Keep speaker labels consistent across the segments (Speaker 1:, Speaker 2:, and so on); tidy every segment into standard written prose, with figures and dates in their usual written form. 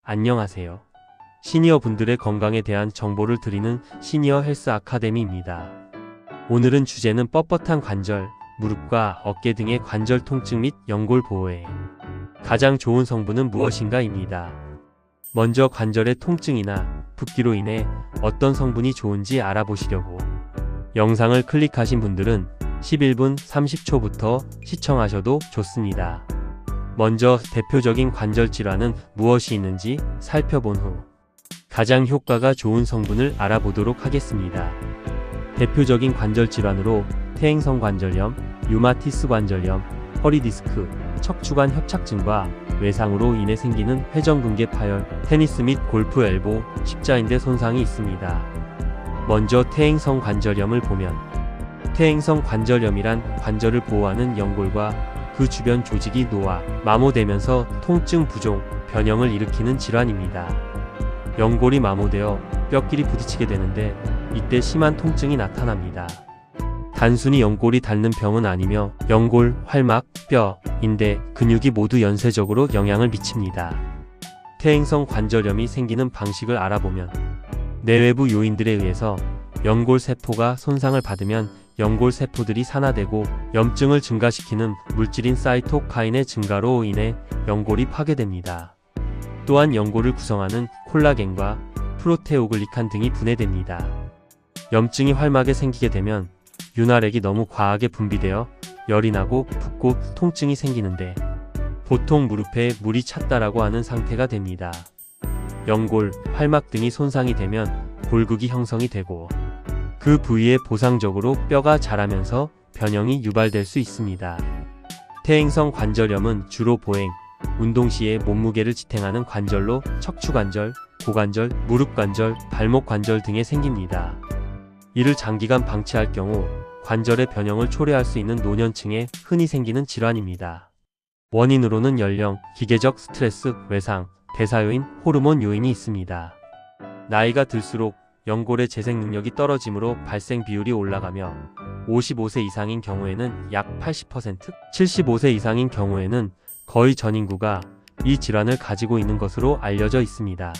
Speaker 1: 안녕하세요. 시니어 분들의 건강에 대한 정보를 드리는 시니어 헬스 아카데미입니다. 오늘은 주제는 뻣뻣한 관절, 무릎과 어깨 등의 관절 통증 및 연골 보호에 가장 좋은 성분은 무엇인가입니다. 먼저 관절의 통증이나 붓기로 인해 어떤 성분이 좋은지 알아보시려고 영상을 클릭하신 분들은 11분 30초부터 시청하셔도 좋습니다. 먼저 대표적인 관절 질환은 무엇이 있는지 살펴본 후 가장 효과가 좋은 성분을 알아보도록 하겠습니다. 대표적인 관절 질환으로 퇴행성 관절염, 류마티스 관절염, 허리 디스크, 척추관 협착증과 외상으로 인해 생기는 회전근개 파열, 테니스 및 골프 엘보, 십자인대 손상이 있습니다. 먼저 퇴행성 관절염을 보면 퇴행성 관절염이란 관절을 보호하는 연골과 그 주변 조직이 노화, 마모되면서 통증 부종, 변형을 일으키는 질환입니다. 연골이 마모되어 뼈끼리 부딪히게 되는데 이때 심한 통증이 나타납니다. 단순히 연골이 닳는 병은 아니며 연골, 활막, 뼈, 인대, 근육이 모두 연쇄적으로 영향을 미칩니다. 퇴행성 관절염이 생기는 방식을 알아보면 내외부 요인들에 의해서 연골 세포가 손상을 받으면 연골 세포들이 산화되고 염증을 증가시키는 물질인 사이토카인의 증가로 인해 연골이 파괴됩니다. 또한 연골을 구성하는 콜라겐과 프로테오글리칸 등이 분해됩니다. 염증이 활막에 생기게 되면 윤활액이 너무 과하게 분비되어 열이 나고 붓고 통증이 생기는데 보통 무릎에 물이 찼다라고 하는 상태가 됩니다. 연골, 활막 등이 손상이 되면 골극이 형성이 되고 그 부위에 보상적으로 뼈가 자라면서 변형이 유발될 수 있습니다. 퇴행성 관절염은 주로 보행, 운동 시에 몸무게를 지탱하는 관절로 척추관절, 고관절, 무릎관절, 발목관절 등에 생깁니다. 이를 장기간 방치할 경우 관절의 변형을 초래할 수 있는 노년층에 흔히 생기는 질환입니다. 원인으로는 연령, 기계적 스트레스, 외상, 대사요인, 호르몬 요인이 있습니다. 나이가 들수록 연골의 재생 능력이 떨어지므로 발생 비율이 올라가며 55세 이상인 경우에는 약 80%, 75세 이상인 경우에는 거의 전 인구가 이 질환을 가지고 있는 것으로 알려져 있습니다.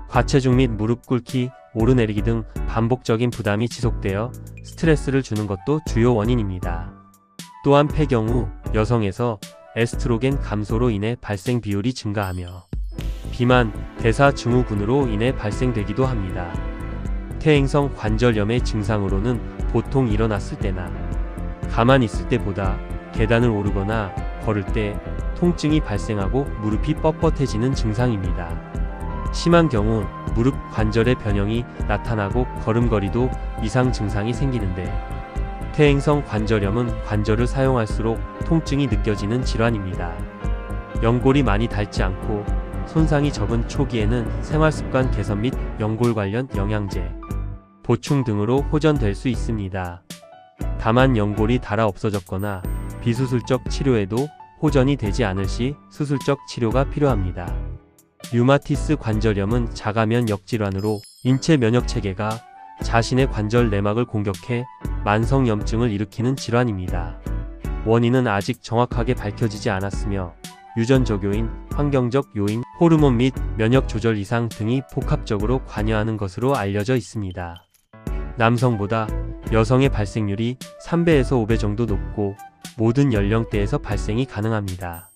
Speaker 1: 과체중 및 무릎 꿇기, 오르내리기 등 반복적인 부담이 지속되어 스트레스를 주는 것도 주요 원인입니다. 또한 폐경 후 여성에서 에스트로겐 감소로 인해 발생 비율이 증가하며 비만, 대사 증후군으로 인해 발생되기도 합니다. 퇴행성 관절염의 증상으로는 보통 일어났을 때나 가만히 있을 때보다 계단을 오르거나 걸을 때 통증이 발생하고 무릎이 뻣뻣해지는 증상입니다. 심한 경우 무릎 관절의 변형이 나타나고 걸음걸이도 이상 증상이 생기는데 퇴행성 관절염은 관절을 사용할수록 통증이 느껴지는 질환입니다. 연골이 많이 닳지 않고 손상이 적은 초기에는 생활습관 개선 및 연골 관련 영양제, 보충 등으로 호전될 수 있습니다. 다만 연골이 닳아 없어졌거나 비수술적 치료에도 호전이 되지 않을 시 수술적 치료가 필요합니다. 류마티스 관절염은 자가면 역질환으로 인체 면역체계가 자신의 관절 내막을 공격해 만성염증을 일으키는 질환입니다. 원인은 아직 정확하게 밝혀지지 않았으며 유전적 요인, 환경적 요인, 호르몬 및 면역 조절 이상 등이 복합적으로 관여하는 것으로 알려져 있습니다. 남성보다 여성의 발생률이 3배에서 5배 정도 높고 모든 연령대에서 발생이 가능합니다.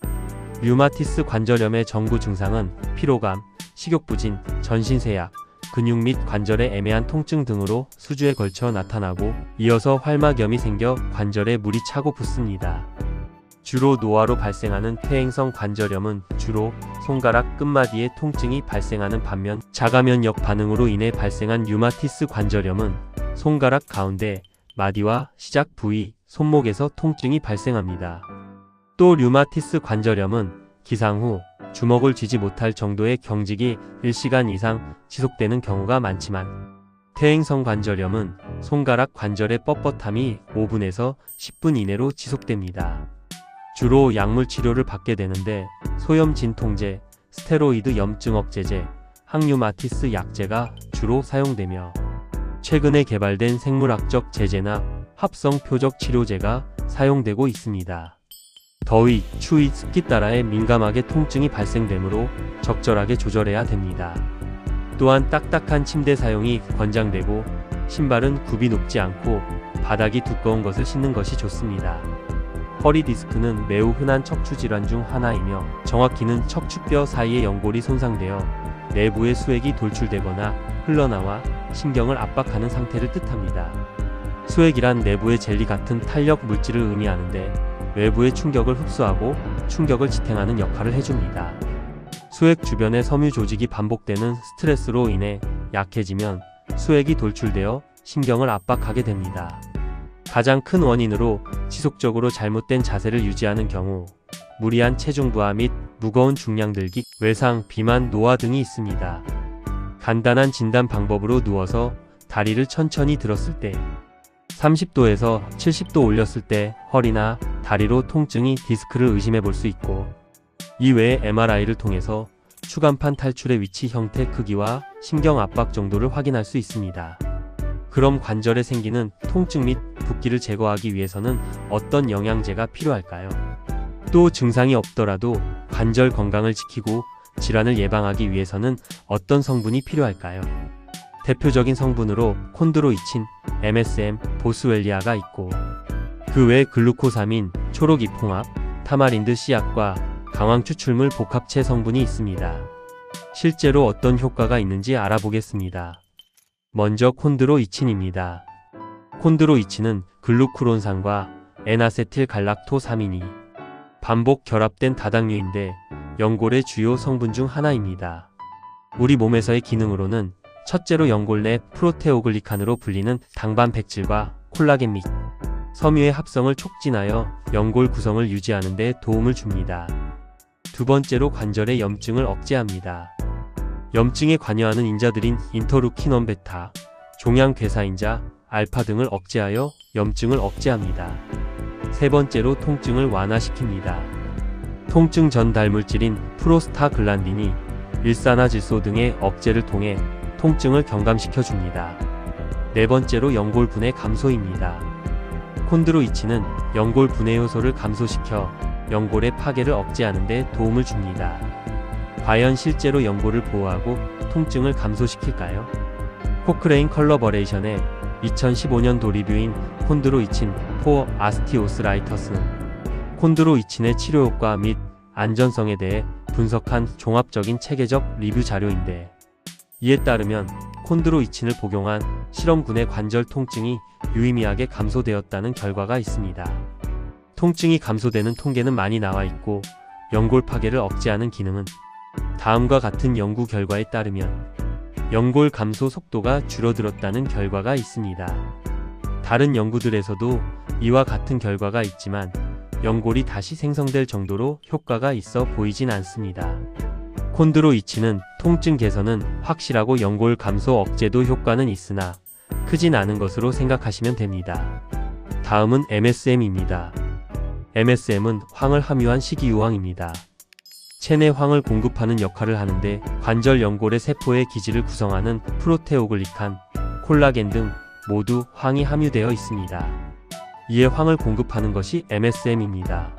Speaker 1: 류마티스 관절염의 전구 증상은 피로감, 식욕부진, 전신세약, 근육 및 관절의 애매한 통증 등으로 수주에 걸쳐 나타나고 이어서 활막염이 생겨 관절에 물이 차고 붓습니다. 주로 노화로 발생하는 퇴행성 관절염은 주로 손가락 끝마디에 통증이 발생하는 반면 자가면역 반응으로 인해 발생한 류마티스 관절염은 손가락 가운데, 마디와 시작 부위, 손목에서 통증이 발생합니다. 또 류마티스 관절염은 기상 후 주먹을 쥐지 못할 정도의 경직이 1시간 이상 지속되는 경우가 많지만 퇴행성 관절염은 손가락 관절의 뻣뻣함이 5분에서 10분 이내로 지속됩니다. 주로 약물 치료를 받게 되는데 소염 진통제, 스테로이드 염증 억제제, 항류마티스 약제가 주로 사용되며 최근에 개발된 생물학적 제제나 합성 표적 치료제가 사용되고 있습니다. 더위, 추위, 습기 따라에 민감하게 통증이 발생되므로 적절하게 조절해야 됩니다. 또한 딱딱한 침대 사용이 권장되고 신발은 굽이 높지 않고 바닥이 두꺼운 것을 신는 것이 좋습니다. 허리 디스크는 매우 흔한 척추 질환 중 하나이며 정확히는 척추뼈 사이의 연골이 손상되어 내부의 수액이 돌출되거나 흘러나와 신경을 압박하는 상태를 뜻합니다. 수액이란 내부의 젤리 같은 탄력 물질을 의미하는데 외부의 충격을 흡수하고 충격을 지탱하는 역할을 해줍니다. 수액 주변의 섬유 조직이 반복되는 스트레스로 인해 약해지면 수액이 돌출되어 신경을 압박하게 됩니다. 가장 큰 원인으로 지속적으로 잘못된 자세를 유지하는 경우 무리한 체중 부하 및 무거운 중량 들기, 외상, 비만, 노화 등이 있습니다. 간단한 진단 방법으로 누워서 다리를 천천히 들었을 때 30도에서 70도 올렸을 때 허리나 다리로 통증이 디스크를 의심해 볼 수 있고, 이 외에 MRI를 통해서 추간판 탈출의 위치, 형태, 크기와 신경 압박 정도를 확인할 수 있습니다. 그럼 관절에 생기는 통증 및 붓기를 제거하기 위해서는 어떤 영양제가 필요할까요? 또 증상이 없더라도 관절 건강을 지키고 질환을 예방하기 위해서는 어떤 성분이 필요할까요? 대표적인 성분으로 콘드로이친, MSM, 보스웰리아가 있고, 그 외 글루코사민, 초록이퐁합, 타마린드 씨앗과 강황 추출물 복합체 성분이 있습니다. 실제로 어떤 효과가 있는지 알아보겠습니다. 먼저 콘드로이친입니다. 콘드로이친은 글루쿠론산과 N아세틸 갈락토사민이 반복 결합된 다당류인데 연골의 주요 성분 중 하나입니다. 우리 몸에서의 기능으로는 첫째로 연골 내 프로테오글리칸으로 불리는 당반백질과 콜라겐 및 섬유의 합성을 촉진하여 연골 구성을 유지하는 데 도움을 줍니다. 두 번째로 관절의 염증을 억제합니다. 염증에 관여하는 인자들인 인터루킨 1베타, 종양괴사인자, 알파 등을 억제하여 염증을 억제합니다. 세 번째로 통증을 완화시킵니다. 통증 전달물질인 프로스타글란딘이 일산화질소 등의 억제를 통해 통증을 경감시켜줍니다. 네 번째로 연골 분해 감소입니다. 콘드로이친은 연골 분해 효소를 감소시켜 연골의 파괴를 억제하는 데 도움을 줍니다. 과연 실제로 연골을 보호하고 통증을 감소시킬까요? 코크레인 컬러버레이션의 2015년도 리뷰인 콘드로이친 포 아스티오스라이터스는 콘드로이친의 치료 효과 및 안전성에 대해 분석한 종합적인 체계적 리뷰 자료인데, 이에 따르면 콘드로이친을 복용한 실험군의 관절 통증이 유의미하게 감소되었다는 결과가 있습니다. 통증이 감소되는 통계는 많이 나와 있고, 연골 파괴를 억제하는 기능은 다음과 같은 연구 결과에 따르면 연골 감소 속도가 줄어들었다는 결과가 있습니다. 다른 연구들에서도 이와 같은 결과가 있지만 연골이 다시 생성될 정도로 효과가 있어 보이진 않습니다. 콘드로이친은 통증 개선은 확실하고 연골 감소 억제도 효과는 있으나 크진 않은 것으로 생각하시면 됩니다. 다음은 MSM입니다. MSM은 황을 함유한 식이유황입니다. 체내 황을 공급하는 역할을 하는데 관절 연골의 세포의 기지를 구성하는 프로테오글리칸, 콜라겐 등 모두 황이 함유되어 있습니다. 이에 황을 공급하는 것이 MSM입니다.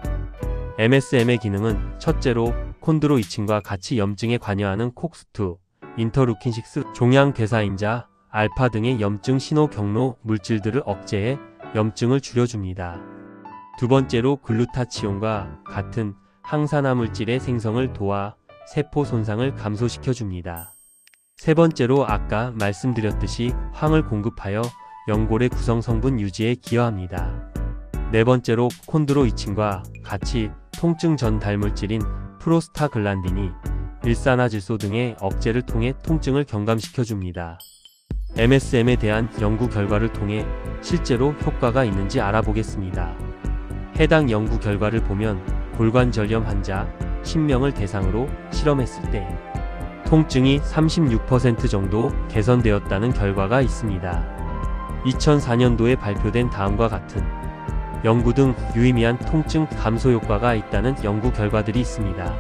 Speaker 1: MSM의 기능은 첫째로 콘드로이친과 같이 염증에 관여하는 콕스2, 인터루킨6, 종양괴사인자, 알파 등의 염증 신호 경로 물질들을 억제해 염증을 줄여줍니다. 두 번째로 글루타치온과 같은 항산화 물질의 생성을 도와 세포 손상을 감소시켜줍니다. 세 번째로 아까 말씀드렸듯이 황을 공급하여 연골의 구성 성분 유지에 기여합니다. 네 번째로 콘드로이친과 같이 통증 전달물질인 프로스타글란딘이 일산화질소 등의 억제를 통해 통증을 경감시켜줍니다. MSM에 대한 연구 결과를 통해 실제로 효과가 있는지 알아보겠습니다. 해당 연구 결과를 보면 골관절염 환자 10명을 대상으로 실험했을 때 통증이 36% 정도 개선되었다는 결과가 있습니다. 2004년도에 발표된 다음과 같은 연구 등 유의미한 통증 감소 효과가 있다는 연구 결과들이 있습니다.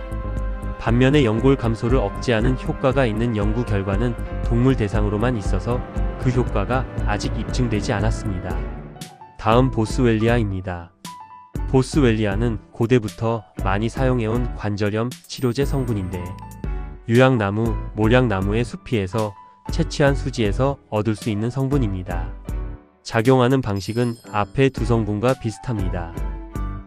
Speaker 1: 반면에 연골 감소를 억제하는 효과가 있는 연구 결과는 동물 대상으로만 있어서 그 효과가 아직 입증되지 않았습니다. 다음 보스웰리아입니다. 보스웰리아는 고대부터 많이 사용해온 관절염 치료제 성분인데 유약나무, 몰약나무의 수피에서 채취한 수지에서 얻을 수 있는 성분입니다. 작용하는 방식은 앞의 두 성분과 비슷합니다.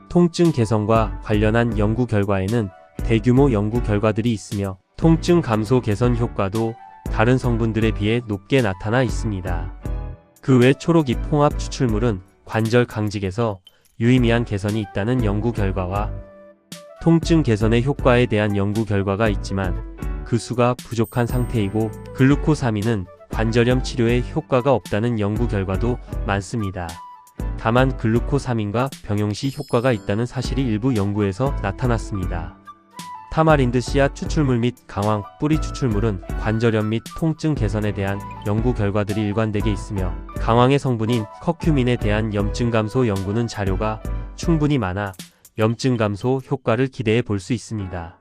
Speaker 1: 통증 개선과 관련한 연구 결과에는 대규모 연구 결과들이 있으며 통증 감소 개선 효과도 다른 성분들에 비해 높게 나타나 있습니다. 그 외 초록잎 홍합 추출물은 관절 강직에서 유의미한 개선이 있다는 연구 결과와 통증 개선의 효과에 대한 연구 결과가 있지만 그 수가 부족한 상태이고 글루코사민은 관절염 치료에 효과가 없다는 연구 결과도 많습니다. 다만 글루코사민과 병용시 효과가 있다는 사실이 일부 연구에서 나타났습니다. 타마린드 씨앗 추출물 및 강황 뿌리 추출물은 관절염 및 통증 개선에 대한 연구 결과들이 일관되게 있으며 강황의 성분인 커큐민에 대한 염증 감소 연구는 자료가 충분히 많아 염증 감소 효과를 기대해 볼 수 있습니다.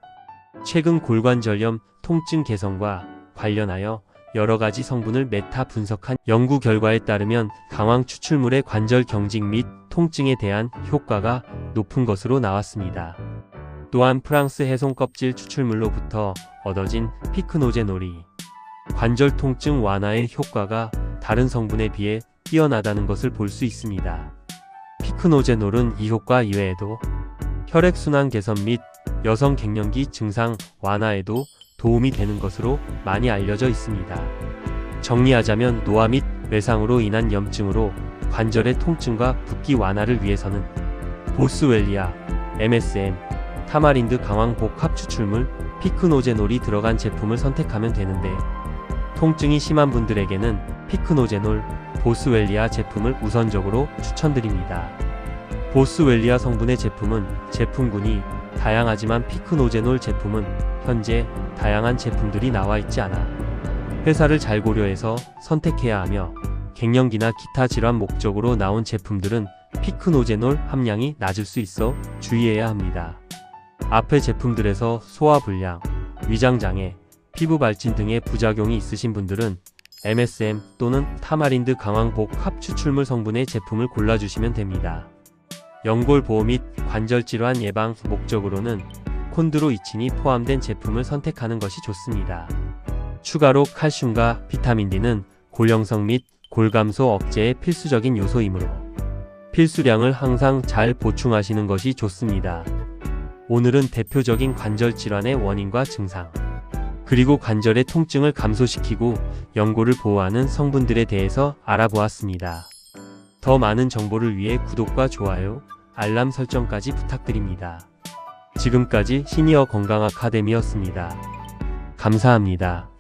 Speaker 1: 최근 골관절염 통증 개선과 관련하여 여러 가지 성분을 메타 분석한 연구 결과에 따르면 강황 추출물의 관절 경직 및 통증에 대한 효과가 높은 것으로 나왔습니다. 또한 프랑스 해송 껍질 추출물로부터 얻어진 피크노제놀이 관절 통증 완화의 효과가 다른 성분에 비해 뛰어나다는 것을 볼 수 있습니다. 피크노제놀은 이 효과 이외에도 혈액순환 개선 및 여성 갱년기 증상 완화에도 도움이 되는 것으로 많이 알려져 있습니다. 정리하자면 노화 및 외상으로 인한 염증으로 관절의 통증과 붓기 완화를 위해서는 보스웰리아, MSM, 타마린드 강황 복합 추출물, 피크노제놀이 들어간 제품을 선택하면 되는데 통증이 심한 분들에게는 피크노제놀, 보스웰리아 제품을 우선적으로 추천드립니다. 보스웰리아 성분의 제품은 제품군이 다양하지만 피크노제놀 제품은 현재 다양한 제품들이 나와 있지 않아 회사를 잘 고려해서 선택해야 하며 갱년기나 기타 질환 목적으로 나온 제품들은 피크노제놀 함량이 낮을 수 있어 주의해야 합니다. 앞의 제품들에서 소화불량, 위장장애, 피부 발진 등의 부작용이 있으신 분들은 MSM 또는 타마린드 강황 복합 추출물 성분의 제품을 골라주시면 됩니다. 연골 보호 및 관절 질환 예방 목적으로는 콘드로이친이 포함된 제품을 선택하는 것이 좋습니다. 추가로 칼슘과 비타민 D는 골형성 및 골감소 억제에 필수적인 요소이므로 필수량을 항상 잘 보충하시는 것이 좋습니다. 오늘은 대표적인 관절 질환의 원인과 증상, 그리고 관절의 통증을 감소시키고 연골을 보호하는 성분들에 대해서 알아보았습니다. 더 많은 정보를 위해 구독과 좋아요, 알람 설정까지 부탁드립니다. 지금까지 시니어 건강 아카데미였습니다. 감사합니다.